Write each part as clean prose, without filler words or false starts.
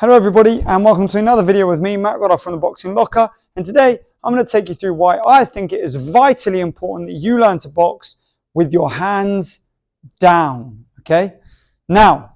Hello everybody and welcome to another video with me, 𝗪𝗧𝗛𝗥 from the Boxing Locker. And today I'm going to take you through why I think it is vitally important that you learn to box with your hands down. Okay, now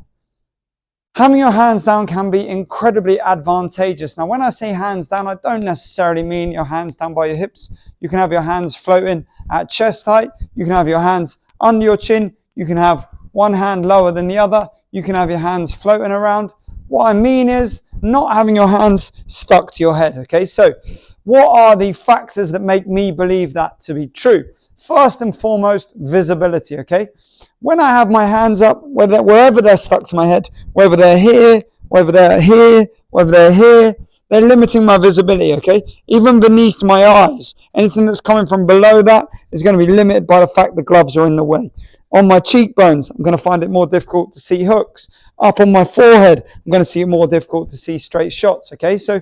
having your hands down can be incredibly advantageous. Now when I say hands down, I don't necessarily mean your hands down by your hips. You can have your hands floating at chest height. You can have your hands under your chin. You can have one hand lower than the other. You can have your hands floating around. What I mean is not having your hands stuck to your head, okay? So what are the factors that make me believe that to be true? First and foremost, visibility, okay? When I have my hands up, wherever they're stuck to my head, whether they're here, whether they're here, whether they're here, they're limiting my visibility, okay? Even beneath my eyes, anything that's coming from below that is going to be limited by the fact the gloves are in the way. On my cheekbones, I'm going to find it more difficult to see hooks. Up on my forehead, I'm going to see it more difficult to see straight shots, okay? So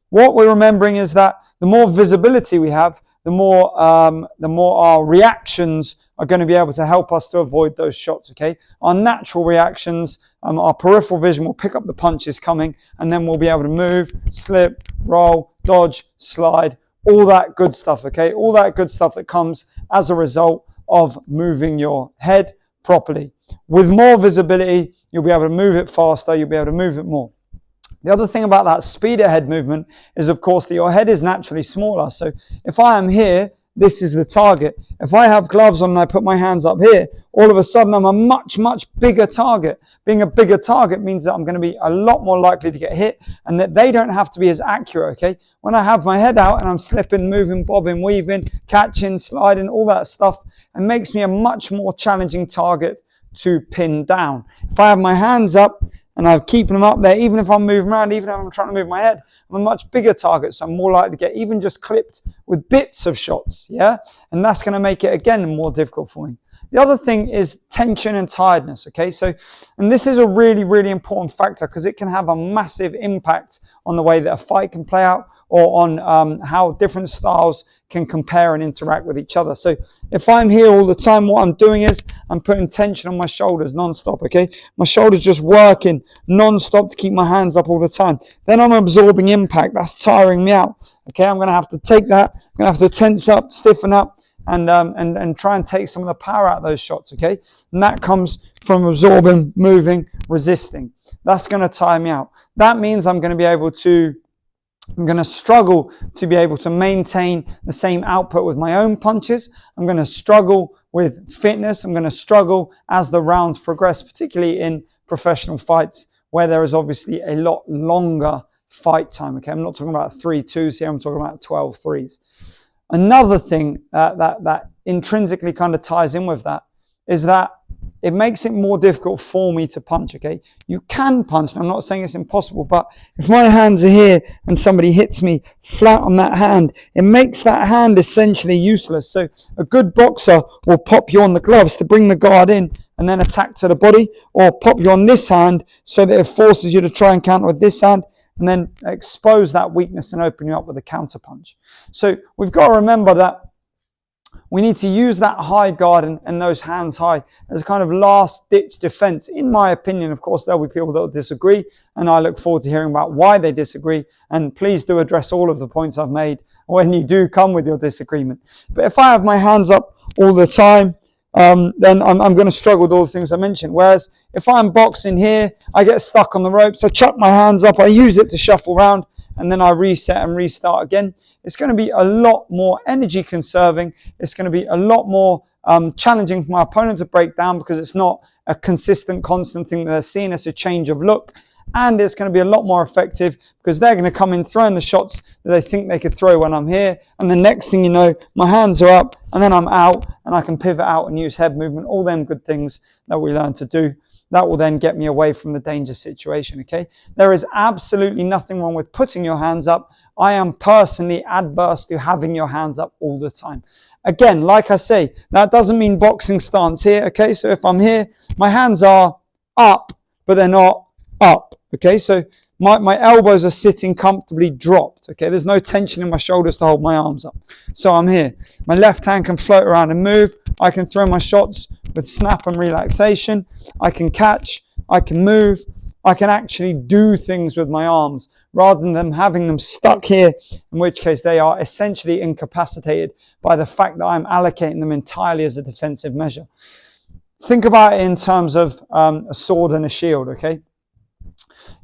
what we're remembering is that the more visibility we have, the more our reactions are going to be able to help us to avoid those shots, okay? Our natural reactions, our peripheral vision will pick up the punches coming, and then we'll be able to move, slip, roll, dodge, slide, all that good stuff, okay? All that good stuff that comes as a result of moving your head properly. With more visibility, you'll be able to move it faster, you'll be able to move it more. The other thing about that speed of head movement is, of course, that your head is naturally smaller. So if I am here, this is the target. If I have gloves on and I put my hands up here, all of a sudden I'm a much, much bigger target. Being a bigger target means that I'm going to be a lot more likely to get hit and that they don't have to be as accurate, okay? When I have my head out and I'm slipping, moving, bobbing, weaving, catching, sliding, all that stuff, it makes me a much more challenging target to pin down. If I have my hands up and I'm keeping them up there, even if I'm moving around, even if I'm trying to move my head, I'm a much bigger target, so I'm more likely to get even just clipped with bits of shots, yeah? And that's going to make it, again, more difficult for me. The other thing is tension and tiredness, okay? So, and this is a really, really important factor because it can have a massive impact on the way that a fight can play out or on how different styles can compare and interact with each other. So if I'm here all the time, what I'm doing is I'm putting tension on my shoulders non-stop, okay? My shoulders just working non-stop to keep my hands up all the time. Then I'm absorbing impact. That's tiring me out, okay? I'm going to have to take that. I'm going to have to tense up, stiffen up, and try and take some of the power out of those shots, okay? And that comes from absorbing, moving, resisting. That's going to tire me out. That means I'm going to struggle to be able to maintain the same output with my own punches. I'm going to struggle with fitness. I'm going to struggle as the rounds progress, particularly in professional fights where there is obviously a lot longer fight time, okay? I'm not talking about 3-2s here. I'm talking about 12-3s. Another thing that intrinsically kind of ties in with that is that it makes it more difficult for me to punch, okay? You can punch, and I'm not saying it's impossible, but if my hands are here and somebody hits me flat on that hand, it makes that hand essentially useless. So a good boxer will pop you on the gloves to bring the guard in and then attack to the body, or pop you on this hand so that it forces you to try and counter with this hand, and then expose that weakness and open you up with a counter punch. So we've got to remember that we need to use that high guard and those hands high as a kind of last-ditch defense. In my opinion, of course, there'll be people that will disagree, and I look forward to hearing about why they disagree. And please do address all of the points I've made when you do come with your disagreement. But if I have my hands up all the time, then I'm going to struggle with all the things I mentioned. Whereas if I'm boxing here, I get stuck on the ropes, I chuck my hands up, I use it to shuffle around, and then I reset and restart again. It's going to be a lot more energy conserving. It's going to be a lot more challenging for my opponent to break down because it's not a consistent, constant thing that they're seeing. It's a change of look. And it's going to be a lot more effective because they're going to come in throwing the shots that they think they could throw when I'm here. And the next thing you know, my hands are up and then I'm out and I can pivot out and use head movement, all them good things that we learn to do. That will then get me away from the danger situation, okay? There is absolutely nothing wrong with putting your hands up. I am personally adverse to having your hands up all the time. Again, like I say, that doesn't mean boxing stance here, okay? So if I'm here, my hands are up, but they're not up, okay? So my elbows are sitting comfortably dropped, okay? There's no tension in my shoulders to hold my arms up. So I'm here. My left hand can float around and move. I can throw my shots with snap and relaxation. I can catch. I can move. I can actually do things with my arms rather than having them stuck here, in which case they are essentially incapacitated by the fact that I'm allocating them entirely as a defensive measure. Think about it in terms of a sword and a shield, okay?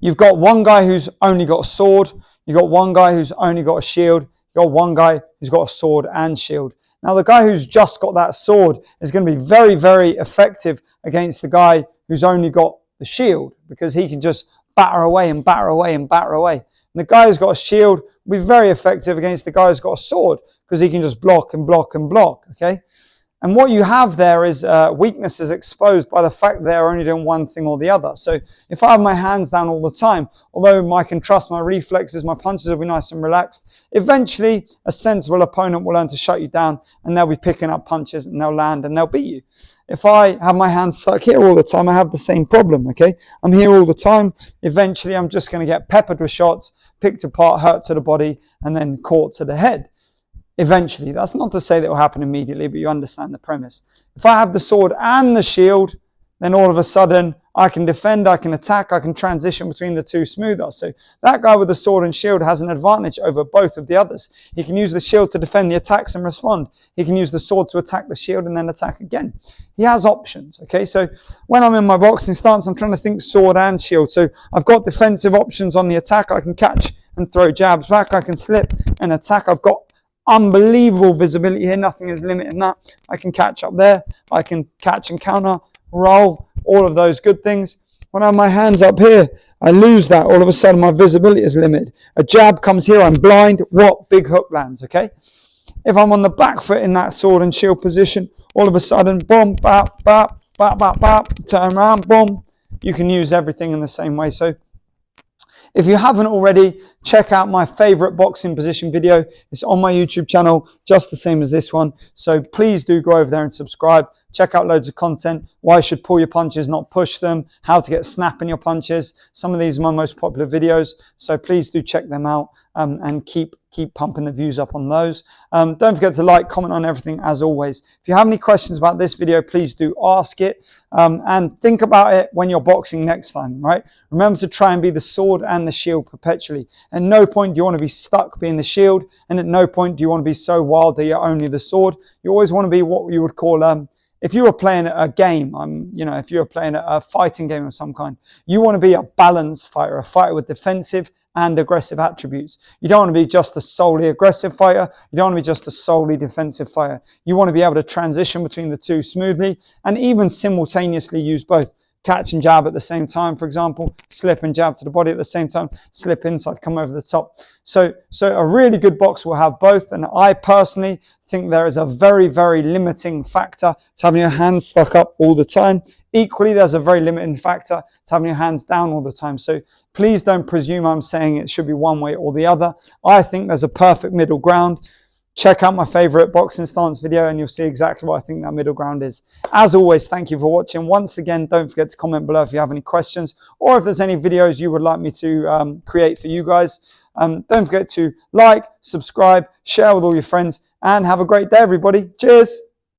You've got one guy who's only got a sword, you've got one guy who's only got a shield, you've got one guy who's got a sword and shield. Now, the guy who's just got that sword is going to be very, very effective against the guy who's only got the shield, because he can just batter away and batter away and batter away. And the guy who's got a shield will be very effective against the guy who's got a sword, because he can just block and block and block, okay? And what you have there is weaknesses exposed by the fact they're only doing one thing or the other. So if I have my hands down all the time, although I can trust my reflexes, my punches will be nice and relaxed, eventually a sensible opponent will learn to shut you down, and they'll be picking up punches and they'll land and they'll beat you. If I have my hands stuck here all the time, I have the same problem, okay? I'm here all the time. Eventually, I'm just going to get peppered with shots, picked apart, hurt to the body, and then caught to the head. Eventually. That's not to say that will happen immediately, but you understand the premise. If I have the sword and the shield, then all of a sudden I can defend, I can attack, I can transition between the two smoother. So that guy with the sword and shield has an advantage over both of the others. He can use the shield to defend the attacks and respond. He can use the sword to attack the shield and then attack again. He has options, okay? So when I'm in my boxing stance, I'm trying to think sword and shield. So I've got defensive options on the attack. I can catch and throw jabs back. I can slip and attack. I've got unbelievable visibility here. Nothing is limiting that. I can catch up there. I can catch and counter, roll, all of those good things. When I have my hands up here, I lose that. All of a sudden, my visibility is limited. A jab comes here, I'm blind. What? Big hook lands, okay? If I'm on the back foot in that sword and shield position, all of a sudden, boom, bap, bap, bap, bap, bap, turn around, boom. You can use everything in the same way. So if you haven't already, check out my favorite boxing position video. It's on my YouTube channel, just the same as this one. So please do go over there and subscribe. Check out loads of content. Why you should pull your punches, not push them. How to get snap in your punches. Some of these are my most popular videos. So please do check them out and keep pumping the views up on those. Don't forget to like, comment on everything as always. If you have any questions about this video, please do ask it. And think about it when you're boxing next time, right? Remember to try and be the sword and the shield perpetually. At no point do you want to be stuck being the shield, and at no point do you want to be so wild that you're only the sword. You always want to be what you would call, if you were playing a game, if you were playing a fighting game of some kind, you want to be a balanced fighter, a fighter with defensive and aggressive attributes. You don't want to be just a solely aggressive fighter. You don't want to be just a solely defensive fighter. You want to be able to transition between the two smoothly and even simultaneously use both. Catch and jab at the same time, for example, slip and jab to the body at the same time, slip inside, come over the top. So a really good boxer will have both, and I personally think there is a very, very limiting factor to having your hands stuck up all the time. Equally, there's a very limiting factor to having your hands down all the time. So please don't presume I'm saying it should be one way or the other. I think there's a perfect middle ground. Check out my favorite boxing stance video and you'll see exactly what I think that middle ground is. As always, thank you for watching. Once again, don't forget to comment below if you have any questions or if there's any videos you would like me to create for you guys. Don't forget to like, subscribe, share with all your friends, and have a great day, everybody. Cheers.